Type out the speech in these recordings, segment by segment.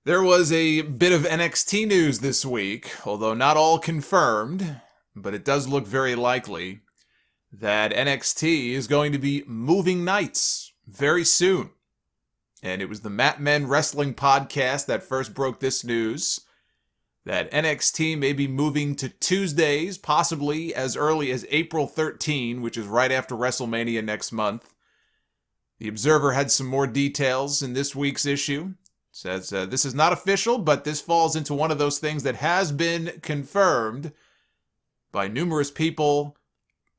There was a bit of NXT news this week, although not all confirmed, but it does look very likely that NXT is going to be moving nights very soon. And it was the Mat Men Wrestling podcast that first broke this news, that NXT may be moving to Tuesdays, possibly as early as April 13, which is right after WrestleMania next month. The Observer had some more details in this week's issue. Says this is not official, but this falls into one of those things that has been confirmed by numerous people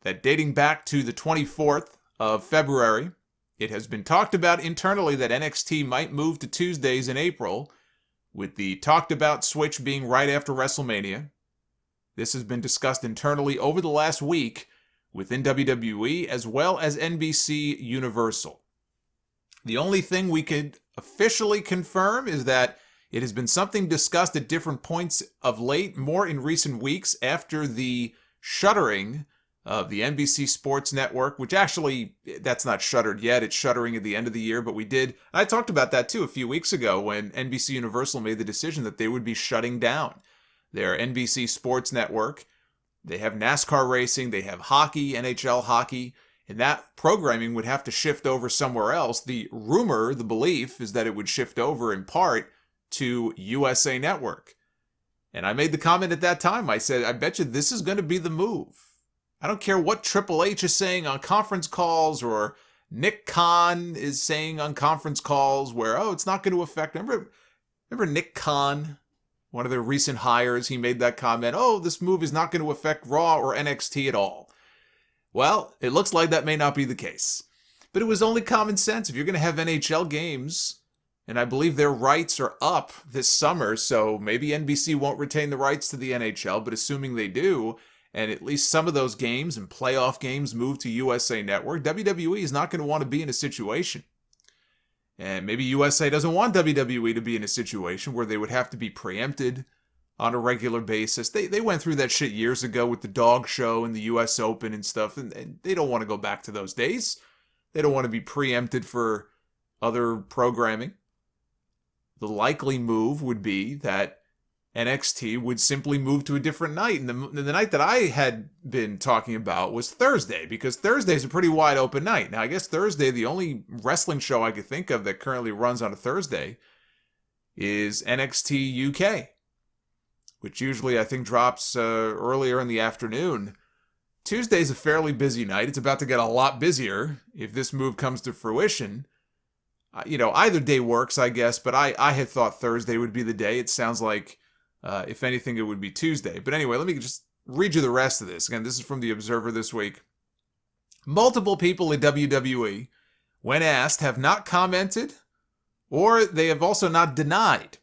that dating back to the 24th of February, it has been talked about internally that NXT might move to Tuesdays in April, with the talked about switch being right after WrestleMania. This has been discussed internally over the last week within WWE as well as NBC Universal. The only thing we could officially confirm is that it has been something discussed at different points of late, more in recent weeks after the shuttering of the NBC Sports Network, which actually, that's not shuttered yet. It's shuttering at the end of the year, but I talked about that too a few weeks ago when NBC Universal made the decision that they would be shutting down their NBC Sports Network. They have NASCAR racing, they have hockey, NHL hockey, and that programming would have to shift over somewhere else. The rumor, the belief, is that it would shift over in part to USA Network. And I made the comment at that time. I said, I bet you this is going to be the move. I don't care what Triple H is saying on conference calls or Nick Khan is saying on conference calls where, it's not going to affect. Remember Nick Khan, one of their recent hires, he made that comment, this move is not going to affect Raw or NXT at all. Well, it looks like that may not be the case. But it was only common sense. If you're going to have NHL games, and I believe their rights are up this summer, so maybe NBC won't retain the rights to the NHL, but assuming they do, and at least some of those games and playoff games move to USA Network, WWE is not going to want to be in a situation. And maybe USA doesn't want WWE to be in a situation where they would have to be preempted on a regular basis. They went through that shit years ago with the dog show and the US Open and stuff, and they don't want to go back to those days. They don't want to be preempted for other programming. The likely move would be that NXT would simply move to a different night. And the night that I had been talking about was Thursday, because Thursday's a pretty wide open night. Now, I guess Thursday, the only wrestling show I could think of that currently runs on a Thursday is NXT UK, which usually I think drops earlier in the afternoon. Tuesday's a fairly busy night. It's about to get a lot busier if this move comes to fruition. Either day works, I guess, but I had thought Thursday would be the day. It sounds like, if anything, it would be Tuesday. But anyway, let me just read you the rest of this. Again, this is from The Observer this week. Multiple people at WWE, when asked, have not commented, or they have also not denied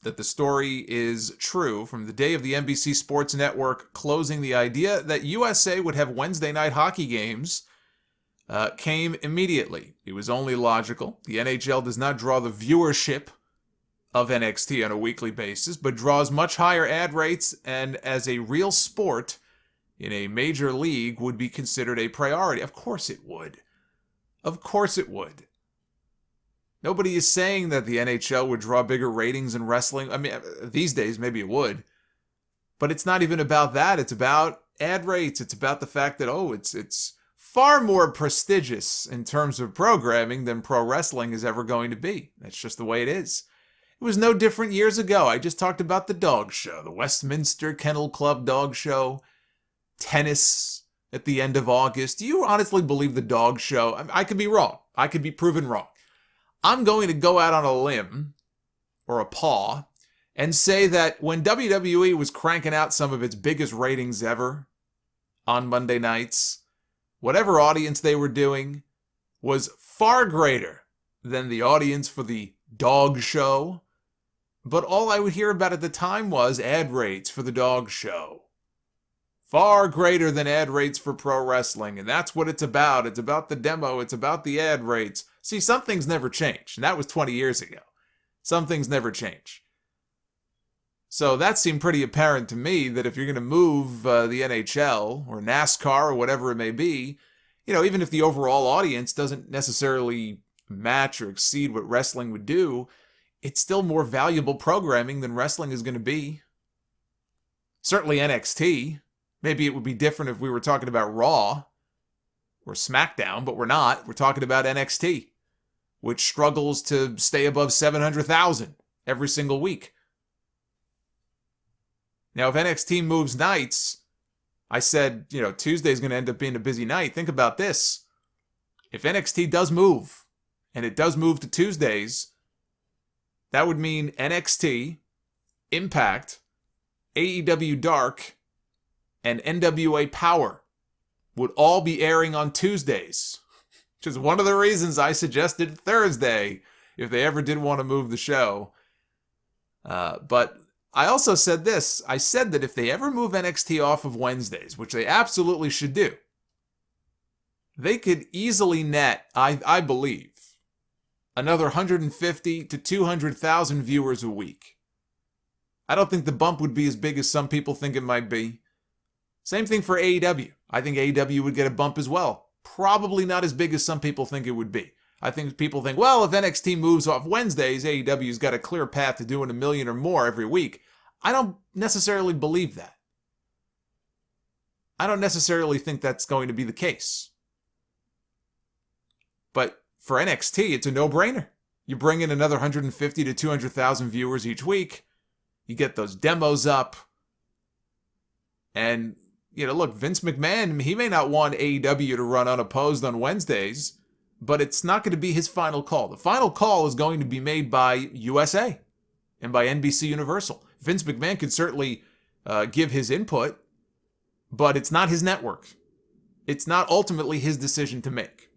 that the story is true from the day of the NBC Sports Network closing. The idea that USA would have Wednesday night hockey games came immediately. It was only logical. The NHL does not draw the viewership of NXT on a weekly basis, but draws much higher ad rates, and as a real sport in a major league would be considered a priority. Of course it would. Of course it would. Nobody is saying that the NHL would draw bigger ratings in wrestling. I mean, these days, maybe it would. But it's not even about that. It's about ad rates. It's about the fact that, it's far more prestigious in terms of programming than pro wrestling is ever going to be. That's just the way it is. It was no different years ago. I just talked about the dog show, the Westminster Kennel Club dog show, tennis at the end of August. Do you honestly believe the dog show? I could be wrong. I could be proven wrong. I'm going to go out on a limb, or a paw, and say that when WWE was cranking out some of its biggest ratings ever on Monday nights, whatever audience they were doing was far greater than the audience for the dog show. But all I would hear about at the time was ad rates for the dog show. Far greater than ad rates for pro wrestling. And that's what it's about. It's about the demo. It's about the ad rates. See, some things never change. And that was 20 years ago. Some things never change. So that seemed pretty apparent to me that if you're going to move the NHL or NASCAR or whatever it may be, even if the overall audience doesn't necessarily match or exceed what wrestling would do, it's still more valuable programming than wrestling is going to be. Certainly NXT. Maybe it would be different if we were talking about Raw or SmackDown, but we're not. We're talking about NXT, which struggles to stay above 700,000 every single week. Now, if NXT moves nights, I said, Tuesday's going to end up being a busy night. Think about this. If NXT does move, and it does move to Tuesdays, that would mean NXT, Impact, AEW Dark, and NWA Power would all be airing on Tuesdays, which is one of the reasons I suggested Thursday if they ever did want to move the show. But I also said this. I said that if they ever move NXT off of Wednesdays, which they absolutely should do, they could easily net, I believe, another 150 to 200,000 viewers a week. I don't think the bump would be as big as some people think it might be. Same thing for AEW. I think AEW would get a bump as well. Probably not as big as some people think it would be. I think people think, well, if NXT moves off Wednesdays, AEW's got a clear path to doing 1 million or more every week. I don't necessarily believe that. I don't necessarily think that's going to be the case. But for NXT, it's a no-brainer. You bring in another 150 to 200,000 viewers each week. You get those demos up. And, look, Vince McMahon, he may not want AEW to run unopposed on Wednesdays, but it's not going to be his final call. The final call is going to be made by USA and by NBC Universal. Vince McMahon could certainly give his input, but it's not his network. It's not ultimately his decision to make.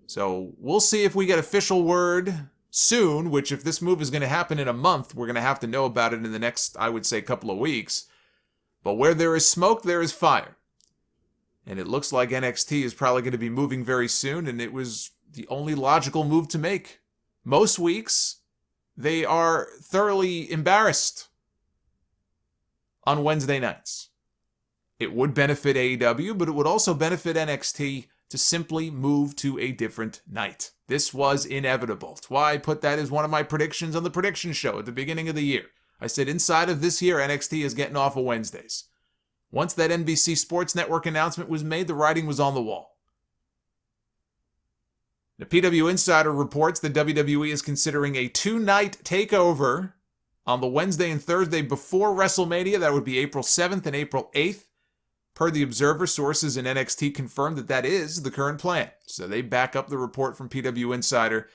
So we'll see if we get official word soon, which if this move is going to happen in a month, we're going to have to know about it in the next, I would say, couple of weeks. But where there is smoke, there is fire. And it looks like NXT is probably going to be moving very soon, and it was the only logical move to make. Most weeks, they are thoroughly embarrassed on Wednesday nights. It would benefit AEW, but it would also benefit NXT to simply move to a different night. This was inevitable. That's why I put that as one of my predictions on the prediction show at the beginning of the year. I said inside of this year, NXT is getting off of Wednesdays. Once that NBC Sports Network announcement was made, the writing was on the wall. The PW Insider reports that WWE is considering a 2-night takeover on the Wednesday and Thursday before WrestleMania. That would be April 7th and April 8th. Per the Observer, sources in NXT confirmed that that is the current plan. So they back up the report from PW Insider.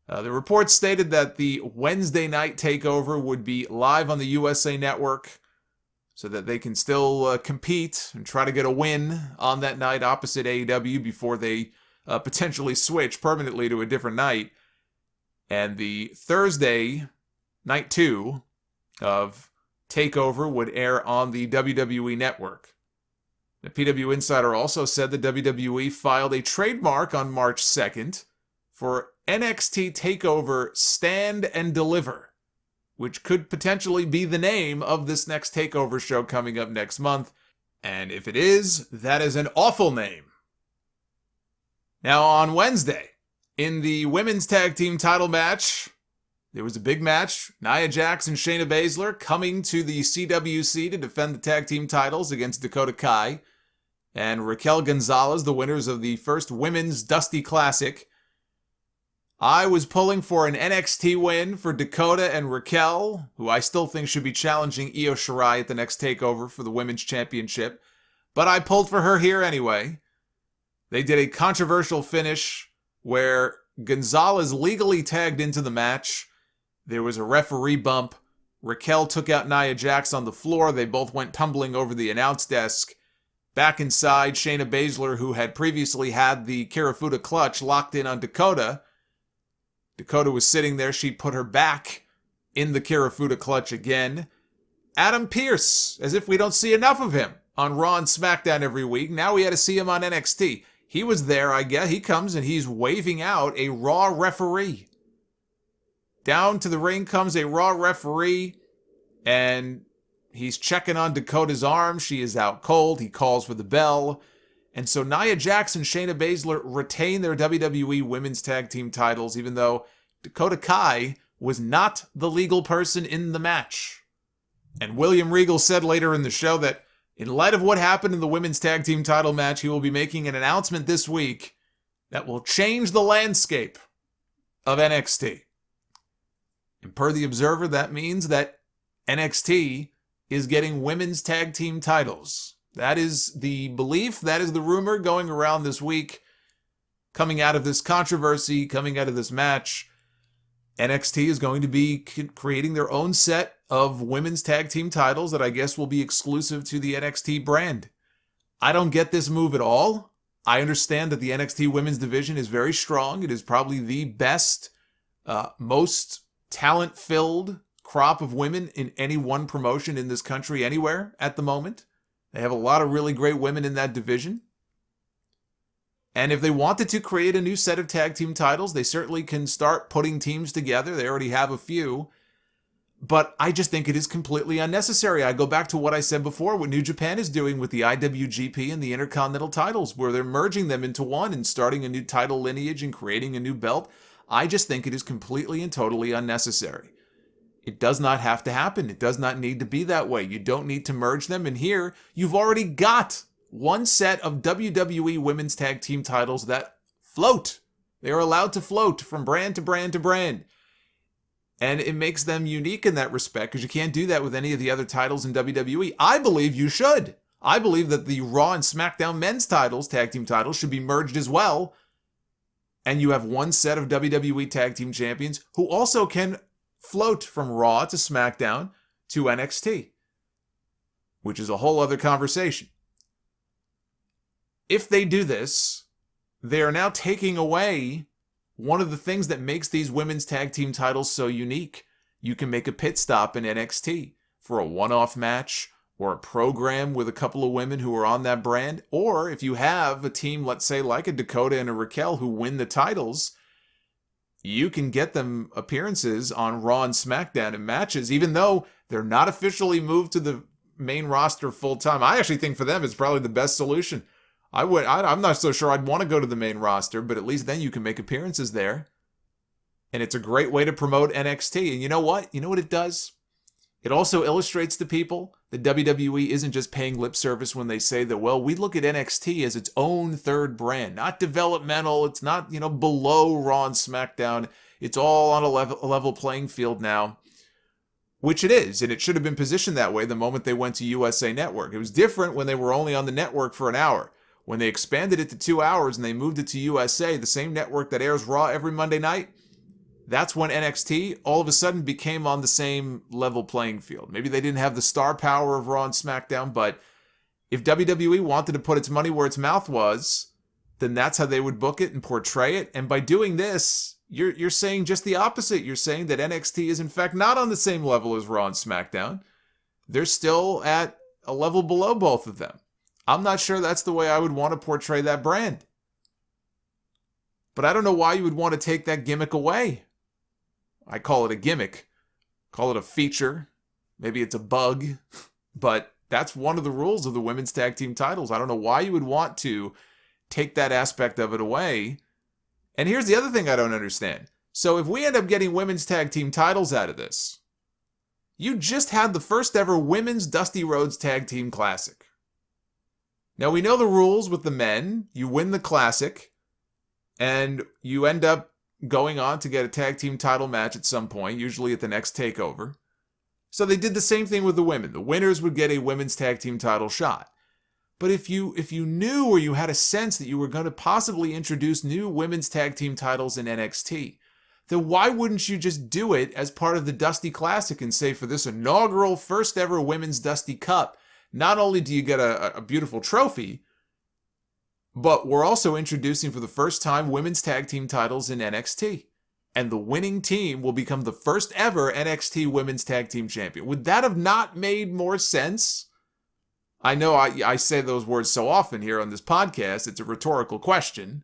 The report stated that the Wednesday night takeover would be live on the USA Network so that they can still compete and try to get a win on that night opposite AEW before they potentially switch permanently to a different night. And the Thursday, night 2 of TakeOver would air on the WWE Network. The PW Insider also said that WWE filed a trademark on March 2nd for NXT TakeOver Stand and Deliver, which could potentially be the name of this next TakeOver show coming up next month. And if it is, that is an awful name. Now on Wednesday, in the women's tag team title match, there was a big match. Nia Jax and Shayna Baszler coming to the CWC to defend the tag team titles against Dakota Kai and Raquel Gonzalez, the winners of the first Women's Dusty Classic. I was pulling for an NXT win for Dakota and Raquel, who I still think should be challenging Io Shirai at the next TakeOver for the Women's Championship, but I pulled for her here anyway. They did a controversial finish where Gonzalez legally tagged into the match. There was a referee bump. Raquel took out Nia Jax on the floor. They both went tumbling over the announce desk. Back inside, Shayna Baszler, who had previously had the Kirifuda clutch locked in on Dakota. Dakota was sitting there. She put her back in the Kirifuda clutch again. Adam Pearce, as if we don't see enough of him on Raw and SmackDown every week. Now we had to see him on NXT. He was there, I guess. He comes and he's waving out a Raw referee. Down to the ring comes a Raw referee, and he's checking on Dakota's arm. She is out cold. He calls for the bell. And so Nia Jax and Shayna Baszler retain their WWE Women's Tag Team titles, even though Dakota Kai was not the legal person in the match. And William Regal said later in the show that in light of what happened in the women's tag team title match, he will be making an announcement this week that will change the landscape of NXT. And per the Observer, that means that NXT is getting women's tag team titles. That is the belief, that is the rumor going around this week, coming out of this controversy, coming out of this match. NXT is going to be creating their own set of women's tag team titles that I guess will be exclusive to the NXT brand. I don't get this move at all. I understand that the NXT women's division is very strong. It is probably the best, most talent-filled crop of women in any one promotion in this country anywhere at the moment. They have a lot of really great women in that division. And if they wanted to create a new set of tag team titles, they certainly can start putting teams together. They already have a few. But I just think it is completely unnecessary. I go back to what I said before, what New Japan is doing with the IWGP and the Intercontinental titles, where they're merging them into one and starting a new title lineage and creating a new belt. I just think it is completely and totally unnecessary. It does not have to happen. It does not need to be that way. You don't need to merge them. And here, you've already got one set of WWE women's tag team titles that float. They are allowed to float from brand to brand to brand. And it makes them unique in that respect, because you can't do that with any of the other titles in WWE. I believe you should. I believe that the Raw and SmackDown men's titles, tag team titles, should be merged as well. And you have one set of WWE tag team champions who also can float from Raw to SmackDown to NXT, which is a whole other conversation. If they do this, they are now taking away one of the things that makes these women's tag team titles so unique. You can make a pit stop in NXT for a one-off match or a program with a couple of women who are on that brand. Or if you have a team, let's say like a Dakota and a Raquel, who win the titles, you can get them appearances on Raw and SmackDown in matches, even though they're not officially moved to the main roster full-time. I actually think for them it's probably the best solution. I'm not so sure I'd want to go to the main roster, but at least then you can make appearances there. And it's a great way to promote NXT. And you know what? You know what it does? It also illustrates to people that WWE isn't just paying lip service when they say that, well, we look at NXT as its own third brand, not developmental. It's not, below Raw and SmackDown. It's all on a level playing field now, which it is. And it should have been positioned that way the moment they went to USA Network. It was different when they were only on the network for an hour. When they expanded it to 2 hours and they moved it to USA, the same network that airs Raw every Monday night, that's when NXT all of a sudden became on the same level playing field. Maybe they didn't have the star power of Raw and SmackDown, but if WWE wanted to put its money where its mouth was, then that's how they would book it and portray it. And by doing this, you're saying just the opposite. You're saying that NXT is in fact not on the same level as Raw and SmackDown. They're still at a level below both of them. I'm not sure that's the way I would want to portray that brand. But I don't know why you would want to take that gimmick away. I call it a gimmick. Call it a feature. Maybe it's a bug. But that's one of the rules of the women's tag team titles. I don't know why you would want to take that aspect of it away. And here's the other thing I don't understand. So if we end up getting women's tag team titles out of this, you just had the first ever women's Dusty Rhodes Tag Team Classic. Now, we know the rules with the men. You win the Classic, and you end up going on to get a tag team title match at some point, usually at the next takeover. So they did the same thing with the women. The winners would get a women's tag team title shot. But if you knew, or you had a sense that you were going to possibly introduce new women's tag team titles in NXT, then why wouldn't you just do it as part of the Dusty Classic and say, for this inaugural first ever women's Dusty Cup, not only do you get a beautiful trophy, but we're also introducing for the first time women's tag team titles in NXT. And the winning team will become the first ever NXT women's tag team champion. Would that have not made more sense? I know I say those words so often here on this podcast. It's a rhetorical question.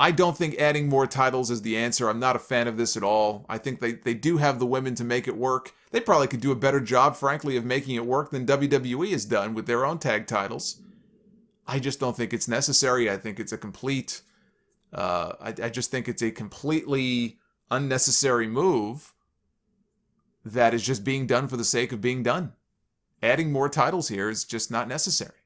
I don't think adding more titles is the answer. I'm not a fan of this at all. I think they do have the women to make it work. They probably could do a better job, frankly, of making it work than WWE has done with their own tag titles. I just don't think it's necessary. I think it's a complete I just think it's a completely unnecessary move that is just being done for the sake of being done. Adding more titles here is just not necessary.